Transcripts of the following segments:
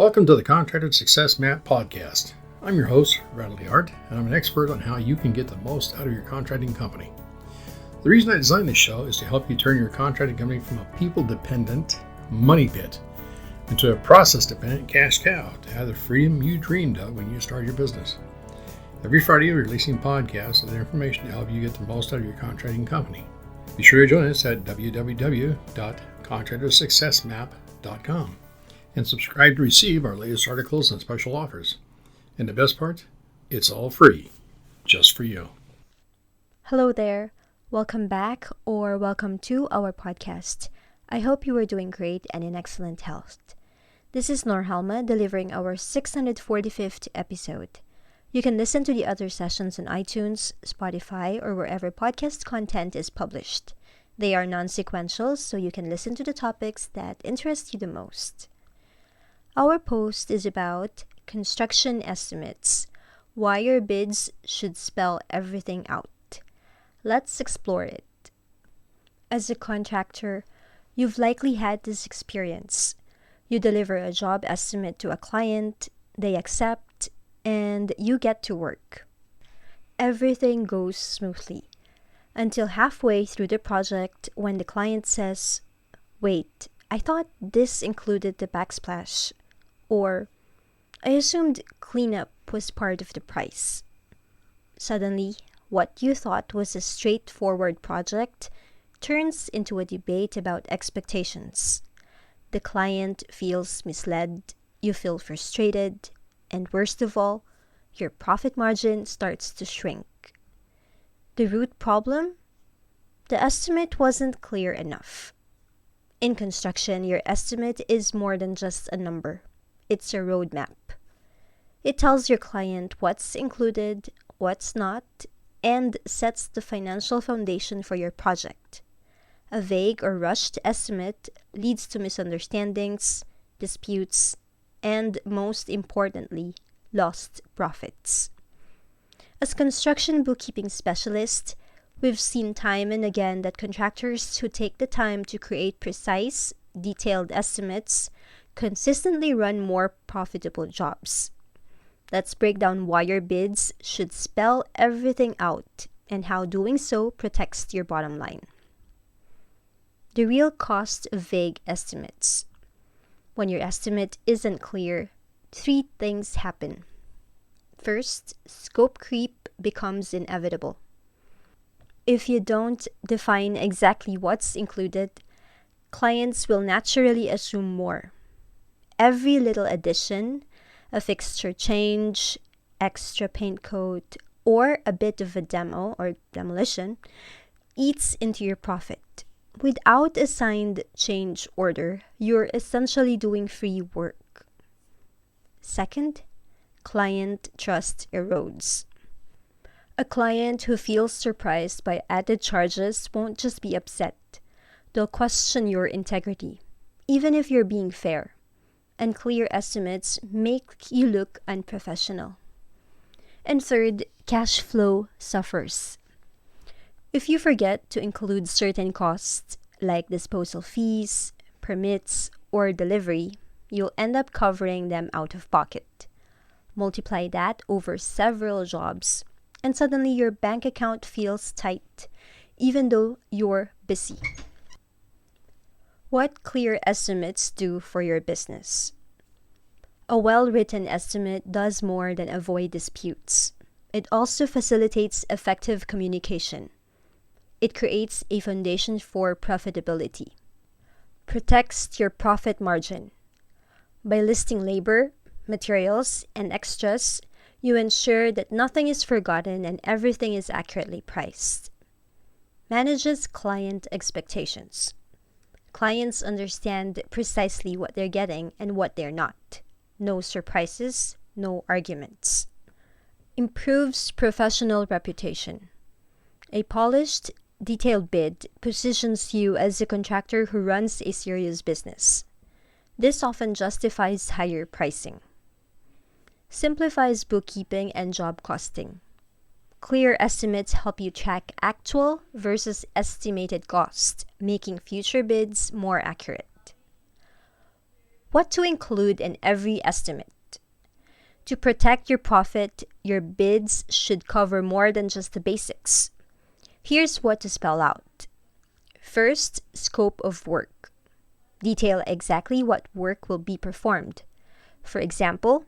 Welcome to the Contractor Success Map podcast. I'm your host, Bradley Hart, and I'm an expert on how you can get the most out of your contracting company. The reason I designed this show is to help you turn your contracting company from a people-dependent money pit into a process-dependent cash cow to have the freedom you dreamed of when you started your business. Every Friday, we're releasing podcasts with information to help you get the most out of your contracting company. Be sure to join us at www.contractorsuccessmap.com. and subscribe to receive our latest articles and special offers. And the best part, it's all free, just for you. Hello there. Welcome back or welcome to our podcast. I hope you are doing great and in excellent health. This is Norhalma delivering our 645th episode. You can listen to the other sessions on iTunes, Spotify, or wherever podcast content is published. They are non-sequential, so you can listen to the topics that interest you the most. Our post is about construction estimates, why your bids should spell everything out. Let's explore it. As a contractor, you've likely had this experience. You deliver a job estimate to a client, they accept, and you get to work. Everything goes smoothly until halfway through the project when the client says, "Wait, I thought this included the backsplash," or "I assumed cleanup was part of the price." Suddenly, what you thought was a straightforward project turns into a debate about expectations. The client feels misled, you feel frustrated, and worst of all, your profit margin starts to shrink. The root problem? The estimate wasn't clear enough. In construction, your estimate is more than just a number. It's a roadmap. It tells your client what's included, what's not, and sets the financial foundation for your project. A vague or rushed estimate leads to misunderstandings, disputes, and most importantly, lost profits. As construction bookkeeping specialists, we've seen time and again that contractors who take the time to create precise, detailed estimates consistently run more profitable jobs. Let's break down why your bids should spell everything out and how doing so protects your bottom line. The real cost of vague estimates. When your estimate isn't clear, three things happen. First, scope creep becomes inevitable. If you don't define exactly what's included, clients will naturally assume more. Every little addition, a fixture change, extra paint coat, or a bit of a demo or demolition, eats into your profit. Without a signed change order, you're essentially doing free work. Second, client trust erodes. A client who feels surprised by added charges won't just be upset. They'll question your integrity, even if you're being fair. And clear estimates make you look unprofessional. And third, cash flow suffers. If you forget to include certain costs like disposal fees, permits, or delivery, you'll end up covering them out of pocket. Multiply that over several jobs, and suddenly your bank account feels tight, even though you're busy. What clear estimates do for your business? A well-written estimate does more than avoid disputes. It also facilitates effective communication. It creates a foundation for profitability. Protects your profit margin. By listing labor, materials, and extras, you ensure that nothing is forgotten and everything is accurately priced. Manages client expectations. Clients understand precisely what they're getting and what they're not. No surprises, no arguments. Improves professional reputation. A polished, detailed bid positions you as a contractor who runs a serious business. This often justifies higher pricing. Simplifies bookkeeping and job costing. Clear estimates help you track actual versus estimated cost, making future bids more accurate. What to include in every estimate. To protect your profit, your bids should cover more than just the basics. Here's what to spell out. First, scope of work. Detail exactly what work will be performed. For example,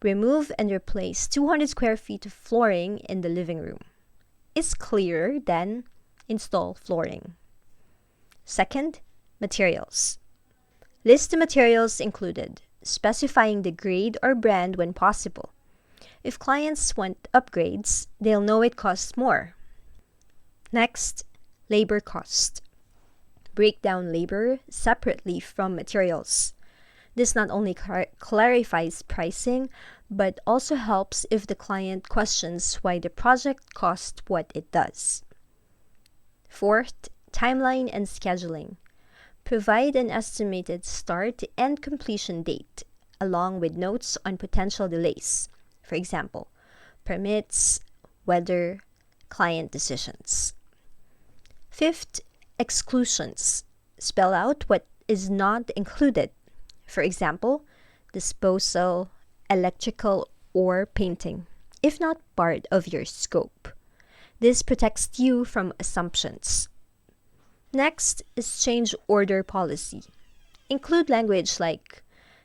remove and replace 200 square feet of flooring in the living room. Is clearer than install flooring. Second, materials. List the materials included, specifying the grade or brand when possible. If clients want upgrades, they'll know it costs more. Next, labor cost. Break down labor separately from materials. This not only clarifies pricing, but also helps if the client questions why the project costs what it does. Fourth, timeline and scheduling. Provide an estimated start and completion date, along with notes on potential delays. For example, permits, weather, client decisions. Fifth, exclusions. Spell out what is not included. For example, disposal, electrical, or painting, if not part of your scope. This protects you from assumptions. Next is change order policy. Include language like,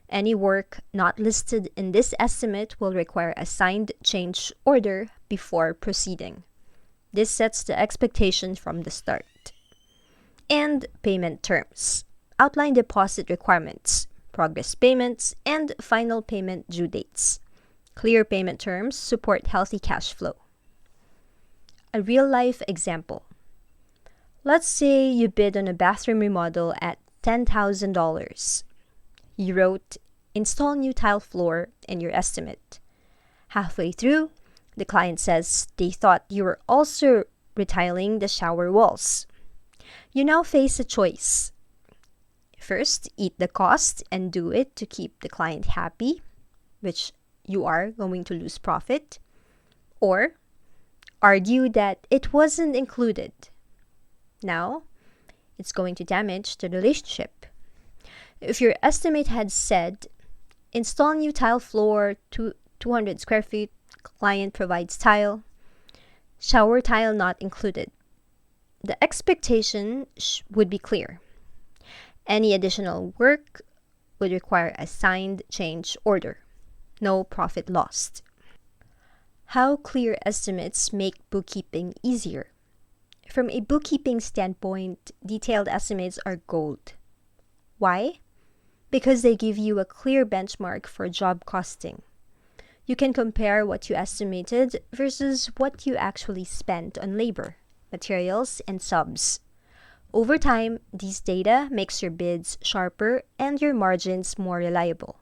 any work not listed in this estimate will require a signed change order before proceeding. This sets the expectation from the start. And payment terms. Outline deposit requirements, progress payments, and final payment due dates. Clear payment terms support healthy cash flow. A real-life example. Let's say you bid on a bathroom remodel at $10,000. You wrote, install new tile floor in your estimate. Halfway through, the client says they thought you were also retiling the shower walls. You now face a choice. First, eat the cost and do it to keep the client happy, which you are going to lose profit. Or argue that it wasn't included. Now, it's going to damage the relationship. If your estimate had said, install new tile floor to 200 square feet, client provides tile, shower tile not included, the expectation would be clear. Any additional work would require a signed change order. No profit lost. How clear estimates make bookkeeping easier. From a bookkeeping standpoint, detailed estimates are gold. Why? Because they give you a clear benchmark for job costing. You can compare what you estimated versus what you actually spent on labor, materials, and subs. Over time, these data makes your bids sharper and your margins more reliable.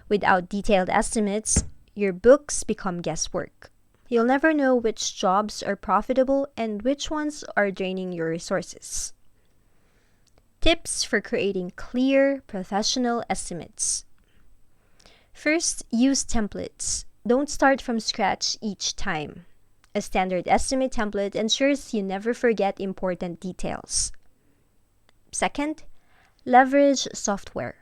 Without detailed estimates, your books become guesswork. You'll never know which jobs are profitable and which ones are draining your resources. Tips for creating clear, professional estimates. First, use templates. Don't start from scratch each time. A standard estimate template ensures you never forget important details. Second, leverage software.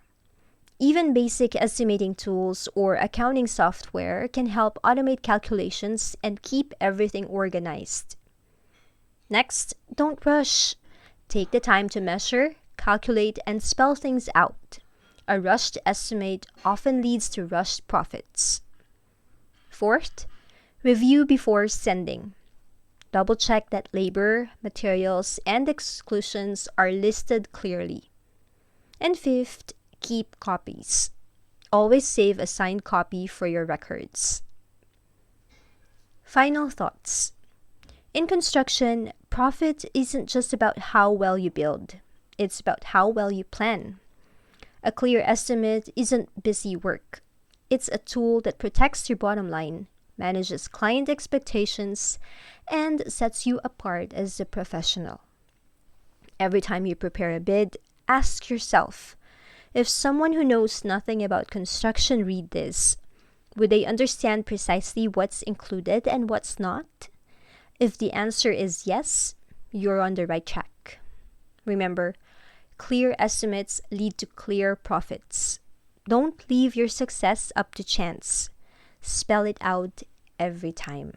Even basic estimating tools or accounting software can help automate calculations and keep everything organized. Next, don't rush. Take the time to measure, calculate, and spell things out. A rushed estimate often leads to rushed profits. Fourth, review before sending. Double-check that labor, materials, and exclusions are listed clearly. And fifth, keep copies. Always save a signed copy for your records. Final thoughts. In construction, profit isn't just about how well you build. It's about how well you plan. A clear estimate isn't busy work. It's a tool that protects your bottom line, manages client expectations, and sets you apart as a professional. Every time you prepare a bid, ask yourself, if someone who knows nothing about construction read this, would they understand precisely what's included and what's not? If the answer is yes, you're on the right track. Remember, Clear estimates lead to clear profits. Don't leave your success up to chance. Spell it out every time.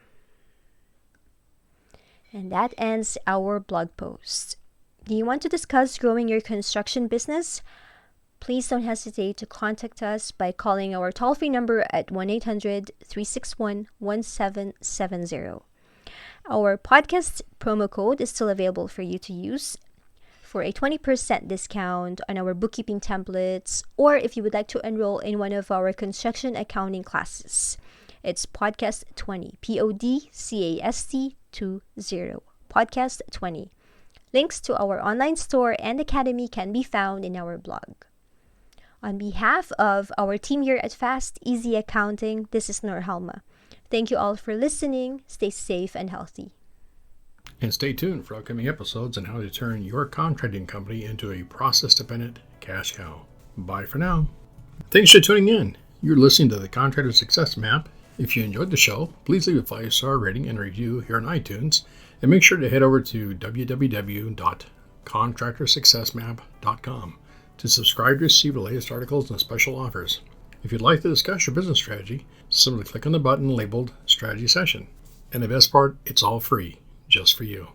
And that ends our blog post. Do you want to discuss growing your construction business? Please don't hesitate to contact us by calling our toll-free number at 1-800-361-1770. Our podcast promo code is still available for you to use for a 20% discount on our bookkeeping templates, or if you would like to enroll in one of our construction accounting classes. It's Podcast 20, PODCAST 20, Podcast 20. Links to our online store and academy can be found in our blog. On behalf of our team here at Fast Easy Accounting, this is Norhalma. Thank you all for listening. Stay safe and healthy. And stay tuned for upcoming episodes on how to turn your contracting company into a process-dependent cash cow. Bye for now. Thanks for tuning in. You're listening to the Contractor Success Map. If you enjoyed the show, please leave a 5-star rating and review here on iTunes. And make sure to head over to www.contractorsuccessmap.com to subscribe to receive the latest articles and special offers. If you'd like to discuss your business strategy, simply click on the button labeled Strategy Session. And the best part, it's all free, just for you.